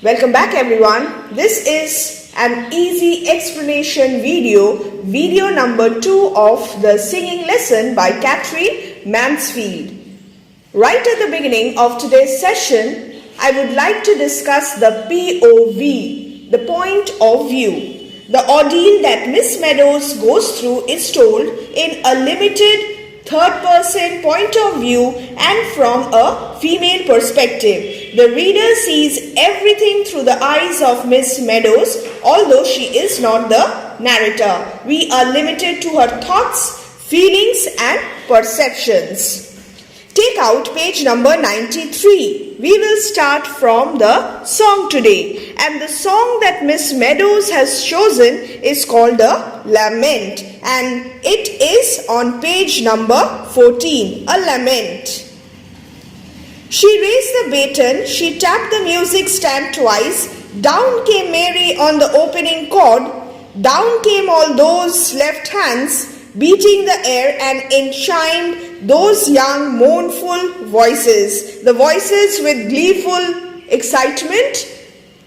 Welcome back everyone. This is an easy explanation video number 2 of the singing lesson by Katherine Mansfield. Right at the beginning of today's session, I would like to discuss the POV, the point of view. The ordeal that Miss Meadows goes through is told in a limited third-person point of view and from a female perspective. The reader sees everything through the eyes of Miss Meadows, although she is not the narrator. We are limited to her thoughts, feelings and perceptions. Take out page number 93. We will start from the song today. And the song that Miss Meadows has chosen is called the Lament. And it is on page number 14. A lament. She raised the baton, she tapped the music stand twice. Down came Mary on the opening chord. Down came all those left hands, beating the air and enchimed those young mournful voices. The voices with gleeful excitement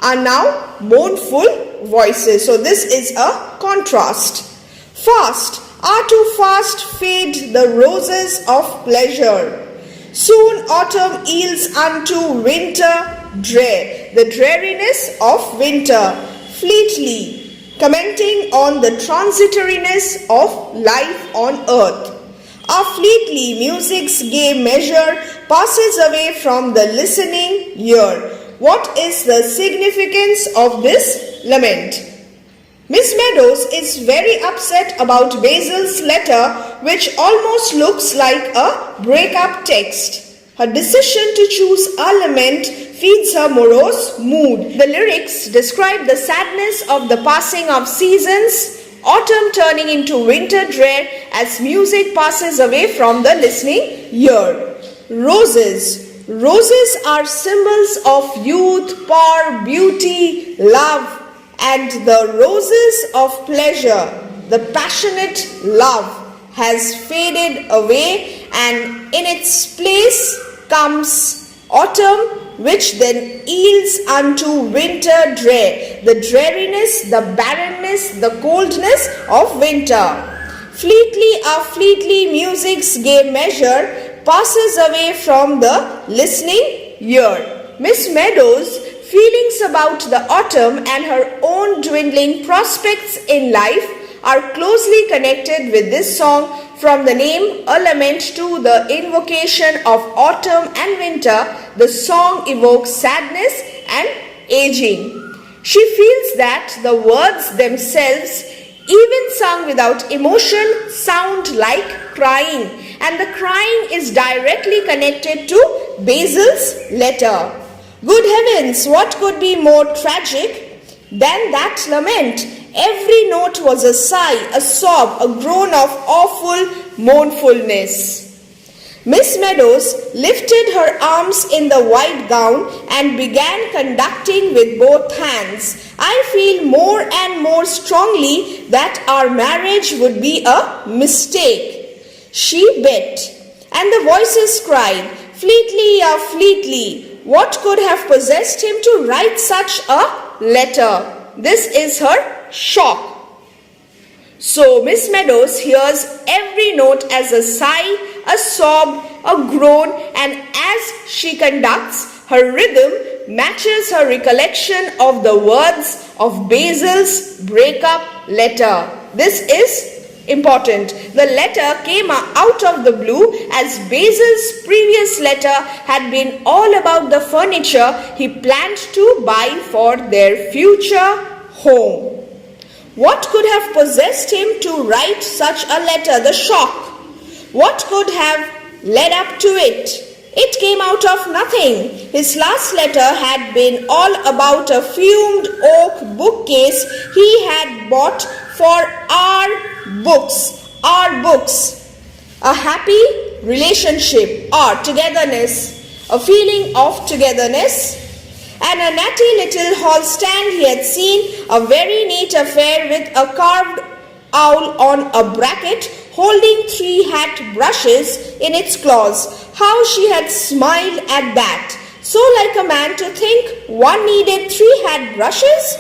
are now mournful voices. So this is a contrast. Fast, too fast fade the roses of pleasure. Soon autumn yields unto winter drear, the dreariness of winter. Fleetly, commenting on the transitoriness of life on earth. Fleetly, music's gay measure passes away from the listening ear. What is the significance of this lament? Miss Meadows is very upset about Basil's letter, which almost looks like a breakup text. Her decision to choose a lament feeds her morose mood. The lyrics describe the sadness of the passing of seasons, autumn turning into winter drear as music passes away from the listening ear. Roses. Roses are symbols of youth, power, beauty, love, and the roses of pleasure, the passionate love, has faded away, and in its place comes autumn, which then yields unto winter drear, the dreariness, the barrenness, the coldness of winter. Fleetly music's gay measure passes away from the listening ear. Miss Meadows' feelings about the autumn and her own dwindling prospects in life are closely connected with this song. From the name A Lament to the invocation of autumn and winter, the song evokes sadness and aging. She feels that the words themselves, even sung without emotion, sound like crying, and the crying is directly connected to Basil's letter. Good heavens, what could be more tragic than that lament? Every note was a sigh, a sob, a groan of awful mournfulness. Miss Meadows lifted her arms in the white gown and began conducting with both hands. I feel more and more strongly that our marriage would be a mistake, she bet. And the voices cried, Fleetly, what could have possessed him to write such a letter? This is her shock. So Miss Meadows hears every note as a sigh, a sob, a groan, and as she conducts, her rhythm matches her recollection of the words of Basil's breakup letter. This is important. The letter came out of the blue as Basil's previous letter had been all about the furniture he planned to buy for their future home. What could have possessed him to write such a letter? The shock. What could have led up to it? It came out of nothing. His last letter had been all about a fumed oak bookcase he had bought for our books. A happy relationship, our togetherness, a feeling of togetherness, and a natty little hall stand he had seen, a very neat affair with a carved owl on a bracket holding 3 hat brushes in its claws. How she had smiled at that. So like a man to think one needed 3 had brushes,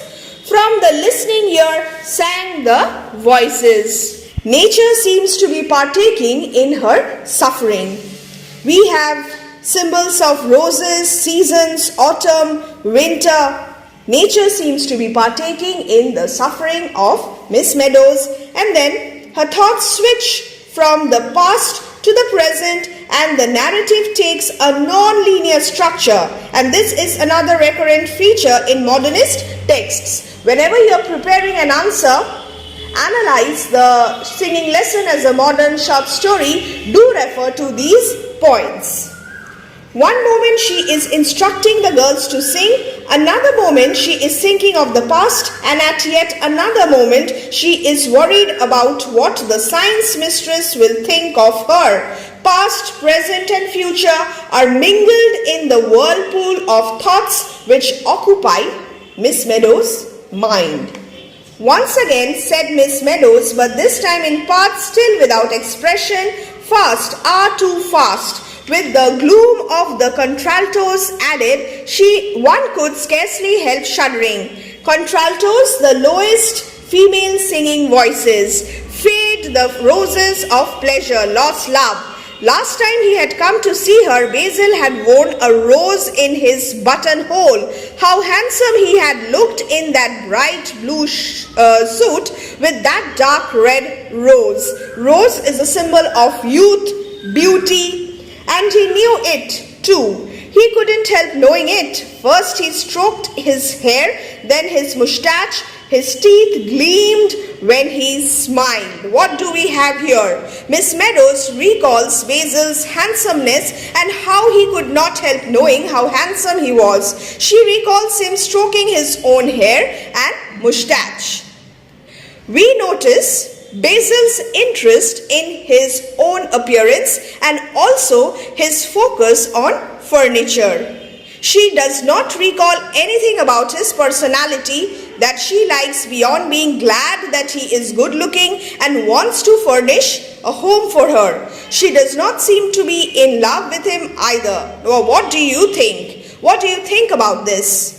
from the listening ear sang the voices. Nature seems to be partaking in her suffering. We have symbols of roses, seasons, autumn, winter. Nature seems to be partaking in the suffering of Miss Meadows, and then her thoughts switch from the past to the present, and the narrative takes a non-linear structure. And this is another recurrent feature in modernist texts. Whenever you are preparing an answer, analyze the singing lesson as a modern short story, do refer to these points. One moment she is instructing the girls to sing, another moment she is thinking of the past, and at yet another moment she is worried about what the science mistress will think of her. Past, present and future are mingled in the whirlpool of thoughts which occupy Miss Meadows' mind. Once again, said Miss Meadows, but this time in parts still without expression, fast, too fast. With the gloom of the contraltos added, one could scarcely help shuddering. Contraltos, the lowest female singing voices. Fade the roses of pleasure, lost love. Last time he had come to see her, Basil had worn a rose in his buttonhole. How handsome he had looked in that bright blue suit with that dark red rose. Rose is a symbol of youth, beauty, and he knew it too. He couldn't help knowing it. First he stroked his hair, then his moustache. His teeth gleamed when he smiled. What do we have here? Miss Meadows recalls Basil's handsomeness and how he could not help knowing how handsome he was. She recalls him stroking his own hair and moustache. We notice Basil's interest in his own appearance and also his focus on furniture. She does not recall anything about his personality that she likes beyond being glad that he is good looking and wants to furnish a home for her. She does not seem to be in love with him either. Well, what do you think? What do you think about this?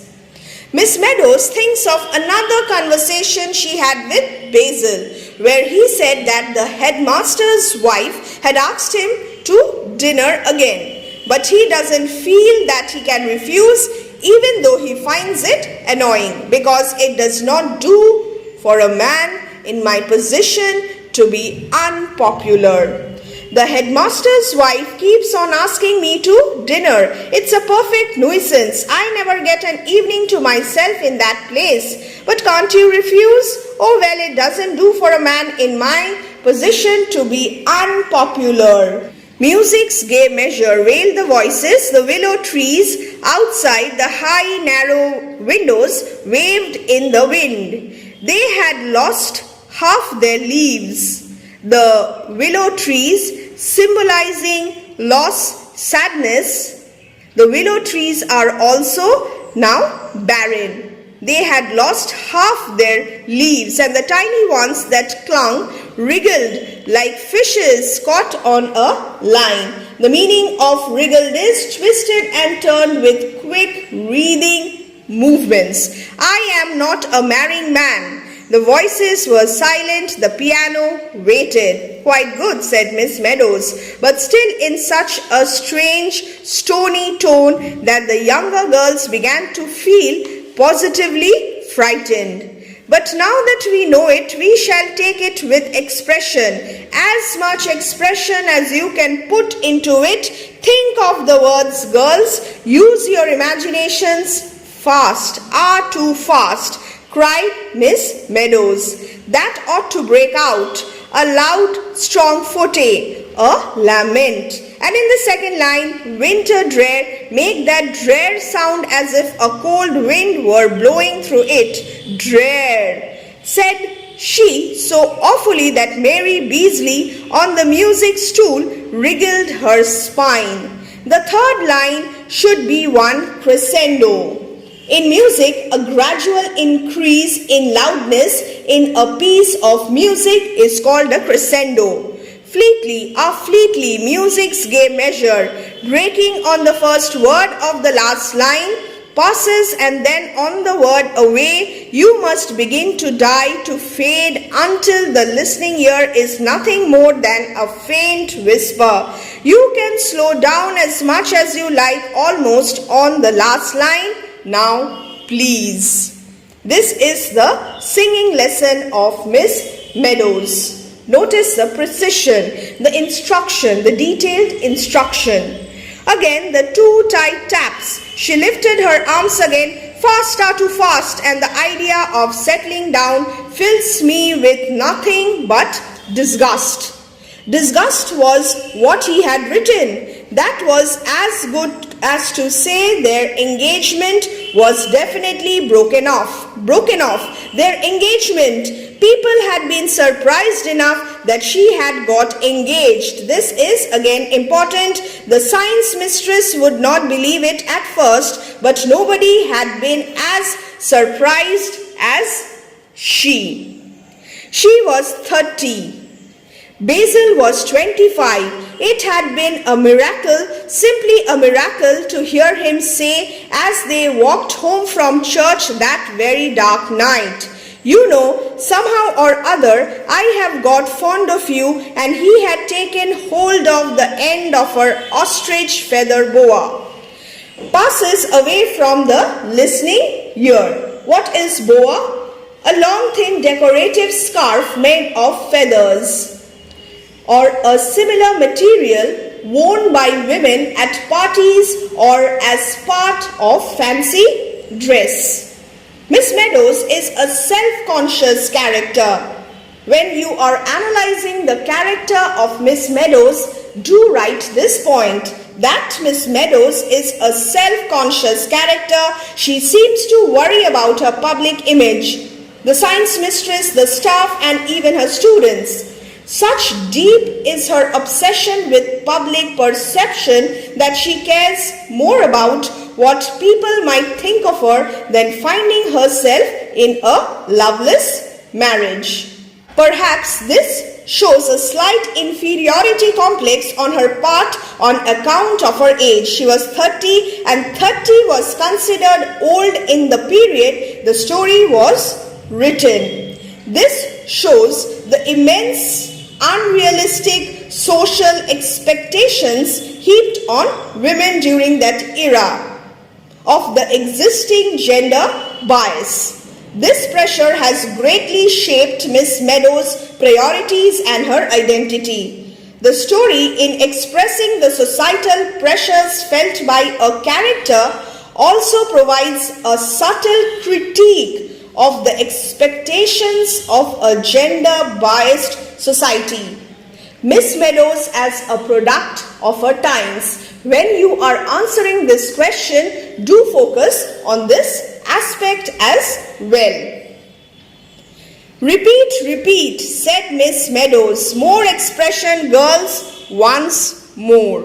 Miss Meadows thinks of another conversation she had with Basil, where he said that the headmaster's wife had asked him to dinner again. But he doesn't feel that he can refuse, even though he finds it annoying, because it does not do for a man in my position to be unpopular. The headmaster's wife keeps on asking me to dinner. It's a perfect nuisance. I never get an evening to myself in that place. But can't you refuse? Oh well, it doesn't do for a man in my position to be unpopular. Music's gay measure wailed the voices. The willow trees outside the high narrow windows waved in the wind. They had lost half their leaves. The willow trees symbolizing loss, sadness. The willow trees are also now barren. They had lost half their leaves, and the tiny ones that clung wriggled like fishes caught on a line. The meaning of wriggled is twisted and turned with quick wreathing movements. I am not a marrying man. The voices were silent, the piano waited. Quite good, said Miss Meadows, but still in such a strange, stony tone that the younger girls began to feel positively frightened. But now that we know it, we shall take it with expression. As much expression as you can put into it. Think of the words, girls. Use your imaginations. Fast, too fast, cried Miss Meadows. That ought to break out. A loud, strong forte, a lament. And in the second line, winter drear, make that drear sound as if a cold wind were blowing through it. Drear, said she so awfully that Mary Beasley on the music stool wriggled her spine. The third line should be one crescendo. In music, a gradual increase in loudness in a piece of music is called a crescendo. Fleetly, music's gay measure, breaking on the first word of the last line, passes and then on the word away, you must begin to die, to fade, until the listening ear is nothing more than a faint whisper. You can slow down as much as you like, almost on the last line. Now, please. This is the singing lesson of Miss Meadows. Notice the precision, the instruction, the detailed instruction. Again, the two tight taps. She lifted her arms again, faster to fast, and the idea of settling down fills me with nothing but disgust. Disgust was what he had written. That was as good as to say their engagement was definitely broken off. Their engagement. People had been surprised enough that she had got engaged. This is again important. The science mistress would not believe it at first, but nobody had been as surprised as she. She was 30. Basil was 25. It had been a miracle, simply a miracle, to hear him say as they walked home from church that very dark night, "You know, somehow or other, I have got fond of you," and he had taken hold of the end of her ostrich feather boa. Passes away from the listening ear. What is boa? A long, thin, decorative scarf made of feathers or a similar material worn by women at parties or as part of fancy dress. Miss Meadows is a self-conscious character. When you are analyzing the character of Miss Meadows, do write this point, that Miss Meadows is a self-conscious character. She seems to worry about her public image, the science mistress, the staff, and even her students. Such deep is her obsession with public perception that she cares more about what people might think of her than finding herself in a loveless marriage. Perhaps this shows a slight inferiority complex on her part on account of her age. She was 30, and 30 was considered old in the period the story was written. This shows the immense unrealistic social expectations heaped on women during that era of the existing gender bias. This pressure has greatly shaped Miss Meadows' priorities and her identity. The story, in expressing the societal pressures felt by a character, also provides a subtle critique of the expectations of a gender-biased society. Miss Meadows as a product of her times. When you are answering this question, do focus on this aspect as well. Repeat, said Miss Meadows. More expression, girls, once more.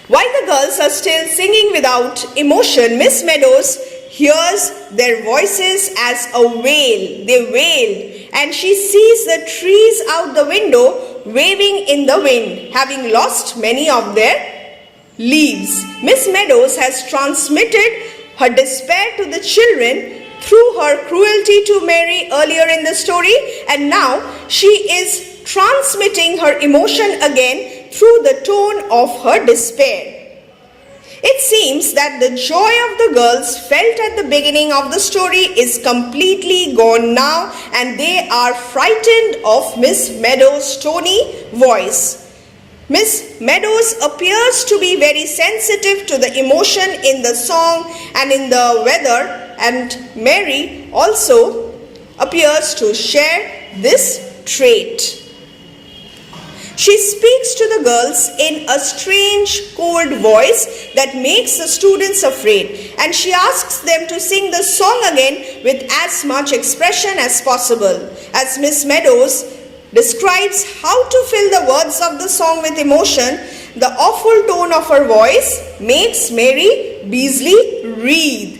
While the girls are still singing without emotion, Miss Meadows hears their voices as a wail. They wail. And she sees the trees out the window waving in the wind, having lost many of their leaves. Miss Meadows has transmitted her despair to the children through her cruelty to Mary earlier in the story, and now she is transmitting her emotion again through the tone of her despair. It seems that the joy of the girls felt at the beginning of the story is completely gone now, and they are frightened of Miss Meadows' tony voice. Miss Meadows appears to be very sensitive to the emotion in the song and in the weather, and Mary also appears to share this trait. She speaks to the girls in a strange, cold voice that makes the students afraid, and she asks them to sing the song again with as much expression as possible. As Miss Meadows describes how to fill the words of the song with emotion, the awful tone of her voice makes Mary Beasley writhe.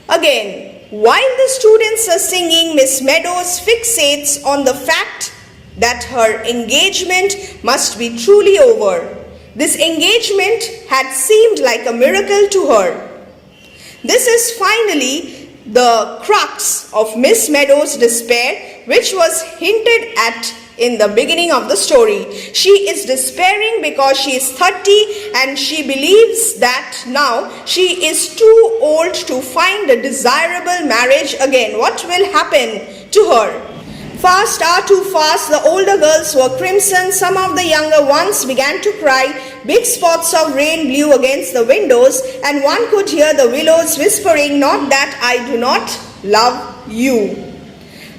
Again, while the students are singing, Miss Meadows fixates on the fact that her engagement must be truly over. This engagement had seemed like a miracle to her. This is finally the crux of Miss Meadows' despair, which was hinted at in the beginning of the story. She is despairing because she is 30 and she believes that now she is too old to find a desirable marriage again. What will happen to her? Fast, too fast, the older girls were crimson. Some of the younger ones began to cry. Big spots of rain blew against the windows, and one could hear the willows whispering, "Not that I do not love you."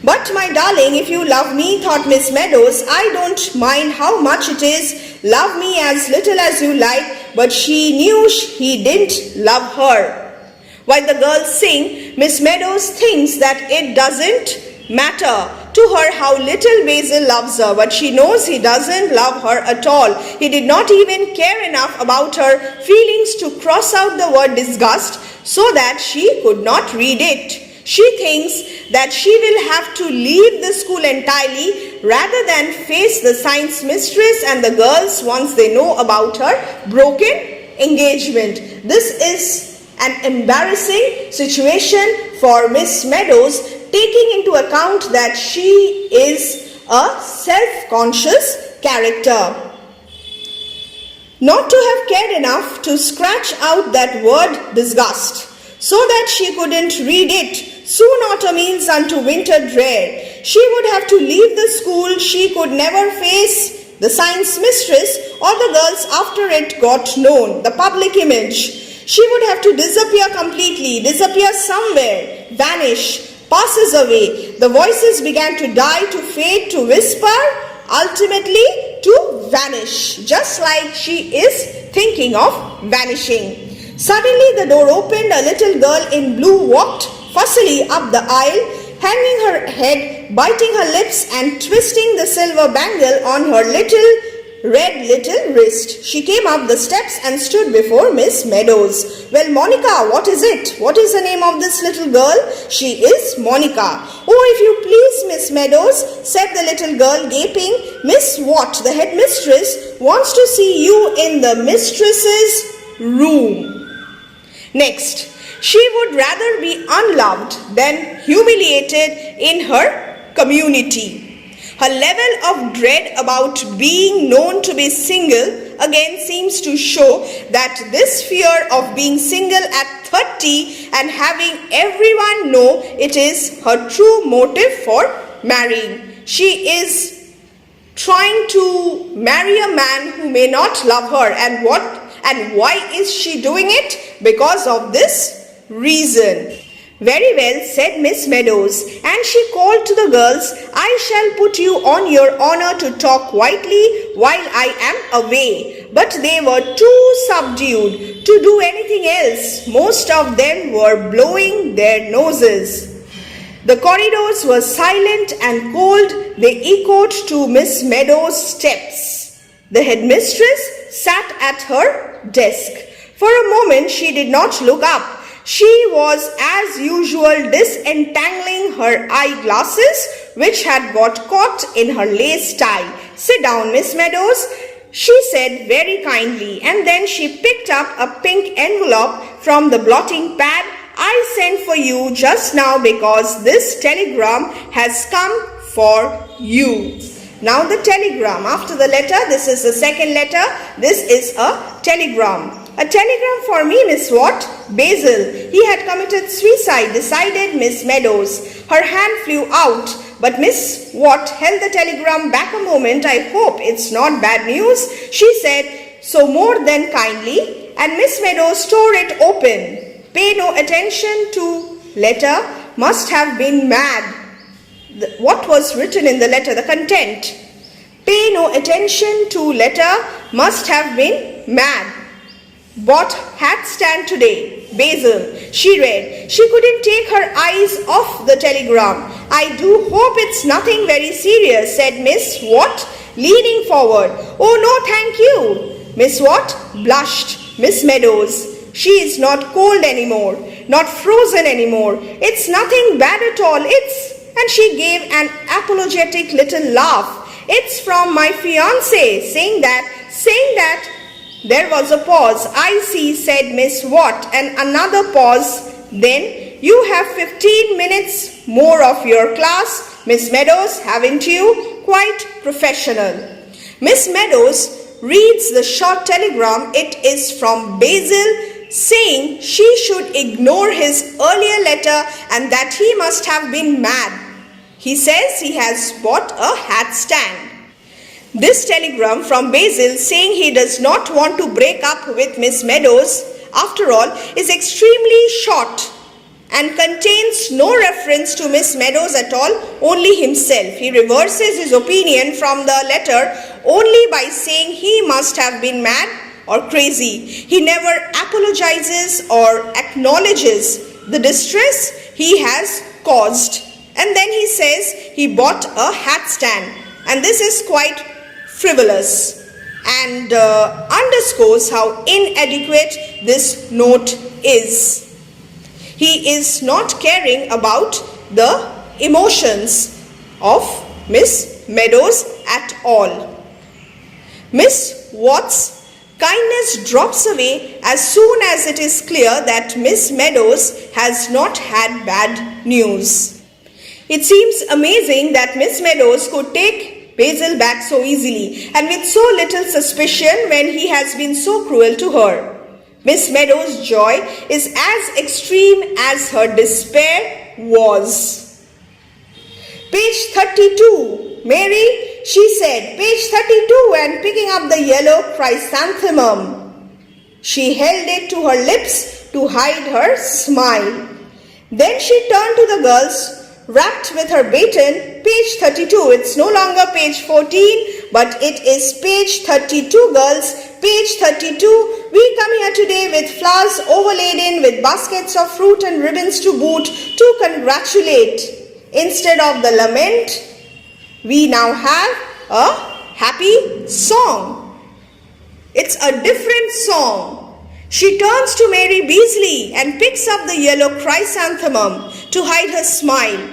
"But my darling, if you love me," thought Miss Meadows, "I don't mind how much it is. Love me as little as you like." But she knew he didn't love her. While the girls sing, Miss Meadows thinks that it doesn't matter to her how little Basil loves her, but she knows he doesn't love her at all. He did not even care enough about her feelings to cross out the word disgust so that she could not read it. She thinks that she will have to leave the school entirely rather than face the science mistress and the girls once they know about her broken engagement. This is an embarrassing situation for Miss Meadows, taking into account that she is a self-conscious character. Not to have cared enough to scratch out that word disgust so that she couldn't read it. Soon autumn means unto winter drear. She would have to leave the school. She could never face the science mistress or the girls after it got known, the public image. She would have to disappear completely, disappear somewhere, vanish, passes away. The voices began to die, to fade, to whisper, ultimately to vanish, just like she is thinking of vanishing. Suddenly the door opened. A little girl in blue walked fussily up the aisle, hanging her head, biting her lips and twisting the silver bangle on her little wrist. She came up the steps and stood before Miss Meadows. "Well, Monica, what is it? What is the name of this little girl?" "She is Monica." "Oh, if you please, Miss Meadows," said the little girl, gaping. "Miss Watt, the headmistress, wants to see you in the mistress's room." Next, she would rather be unloved than humiliated in her community. Her level of dread about being known to be single again seems to show that this fear of being single at 30 and having everyone know it is her true motive for marrying. She is trying to marry a man who may not love her, and why is she doing it? Because of this reason. "Very well," said Miss Meadows, and she called to the girls, "I shall put you on your honor to talk quietly while I am away." But they were too subdued to do anything else. Most of them were blowing their noses. The corridors were silent and cold. They echoed to Miss Meadows' steps. The headmistress sat at her desk. For a moment she did not look up. She was, as usual, disentangling her eyeglasses, which had got caught in her lace tie. "Sit down, Miss Meadows," she said very kindly, and then she picked up a pink envelope from the blotting pad. "I sent for you just now because this telegram has come for you." Now the telegram. After the letter, this is the second letter. This is a telegram. "A telegram for me, Miss Watt. Basil. He had committed suicide," decided Miss Meadows. Her hand flew out, but Miss Watt held the telegram back a moment. "I hope it's not bad news," she said, so more than kindly, and Miss Meadows tore it open. "Pay no attention to letter. Must have been mad." What was written in the letter? The content. "Pay no attention to letter. Must have been mad. Bought hat stand today. Basil." She read. She couldn't take her eyes off the telegram. "I do hope it's nothing very serious," said Miss Watt, leaning forward. "Oh no, thank you." Miss Watt blushed. "Miss Meadows, she is not cold anymore, not frozen anymore. It's nothing bad at all. And she gave an apologetic little laugh. It's from my fiancé. Saying that, there was a pause. I see, said Miss Watt, and another pause. Then, you have 15 minutes more of your class, Miss Meadows, haven't you? Quite professional. Miss Meadows reads the short telegram. It is from Basil, saying she should ignore his earlier letter and that he must have been mad. He says he has bought a hat stand. This telegram from Basil, saying he does not want to break up with Miss Meadows, after all, is extremely short and contains no reference to Miss Meadows at all, only himself. He reverses his opinion from the letter only by saying he must have been mad or crazy. He never apologizes or acknowledges the distress he has caused. And then he says he bought a hat stand. And this is quite frivolous and underscores how inadequate this note is. He is not caring about the emotions of Miss Meadows at all. Miss Watt's kindness drops away as soon as it is clear that Miss Meadows has not had bad news. It seems amazing that Miss Meadows could take Basil back so easily and with so little suspicion when he has been so cruel to her. Miss Meadows' joy is as extreme as her despair was. Page 32. Mary, she said, page 32, and picking up the yellow chrysanthemum. She held it to her lips to hide her smile. Then she turned to the girls, wrapped with her baton. Page 32. It's no longer page 14, but it is page 32, girls. Page 32. We come here today with flowers overladen with baskets of fruit and ribbons to boot to congratulate. Instead of the lament, we now have a happy song. It's a different song. She turns to Mary Beasley and picks up the yellow chrysanthemum to hide her smile.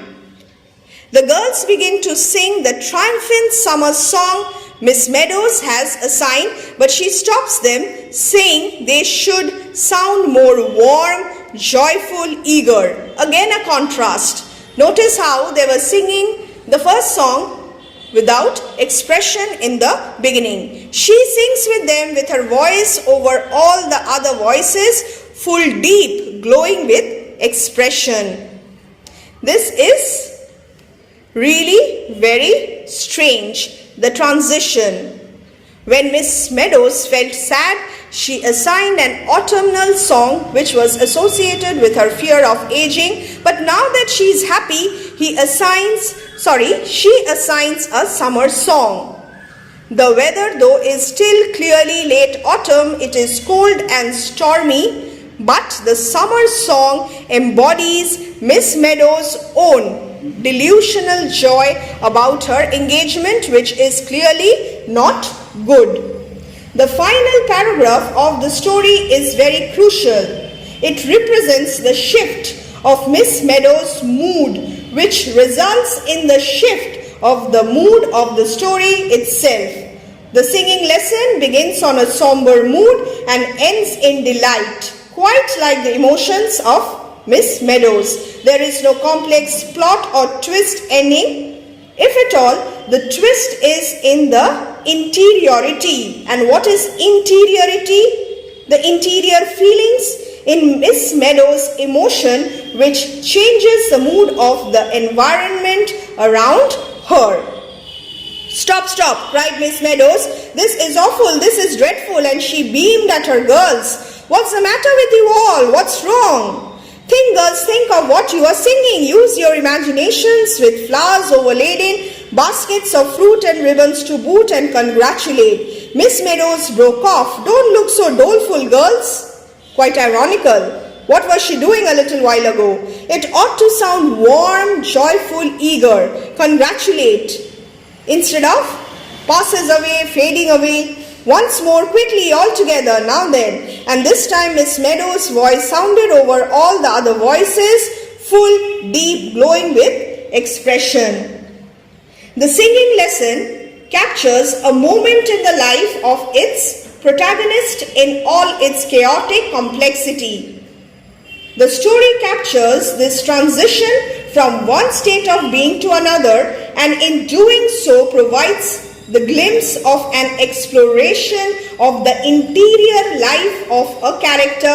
The girls begin to sing the triumphant summer song Miss Meadows has assigned, but she stops them, saying they should sound more warm, joyful, eager. Again a contrast. Notice how they were singing the first song without expression in the beginning. She sings with them with her voice over all the other voices, full deep, glowing with expression. This is really very strange, the transition. When Miss Meadows felt sad, she assigned an autumnal song which was associated with her fear of aging, but now that she is happy, she assigns a summer song. The weather, though, is still clearly late autumn. It is cold and stormy, but the summer song embodies Miss Meadows' own delusional joy about her engagement, which is clearly not good. The final paragraph of the story is very crucial. It represents the shift of Miss Meadows' mood, which results in the shift of the mood of the story itself. The singing lesson begins on a somber mood and ends in delight, quite like the emotions of Miss Meadows. There is no complex plot or twist ending. If at all, the twist is in the interiority. And what is interiority? The interior feelings in Miss Meadows' emotion, which changes the mood of the environment around her. Stop, stop, cried Miss Meadows. This is awful, this is dreadful, and she beamed at her girls. What's the matter with you all? What's wrong? Think, girls, think of what you are singing. Use your imaginations with flowers overladen, baskets of fruit and ribbons to boot, and congratulate. Miss Meadows broke off. Don't look so doleful, girls. Quite ironical. What was she doing a little while ago? It ought to sound warm, joyful, eager. Congratulate. Instead of passes away, fading away. Once more, quickly, all together, now then. And this time Miss Meadows' voice sounded over all the other voices, full, deep, glowing with expression. The singing lesson captures a moment in the life of its protagonist in all its chaotic complexity. The story captures this transition from one state of being to another, and in doing so provides the glimpse of an exploration of the interior life of a character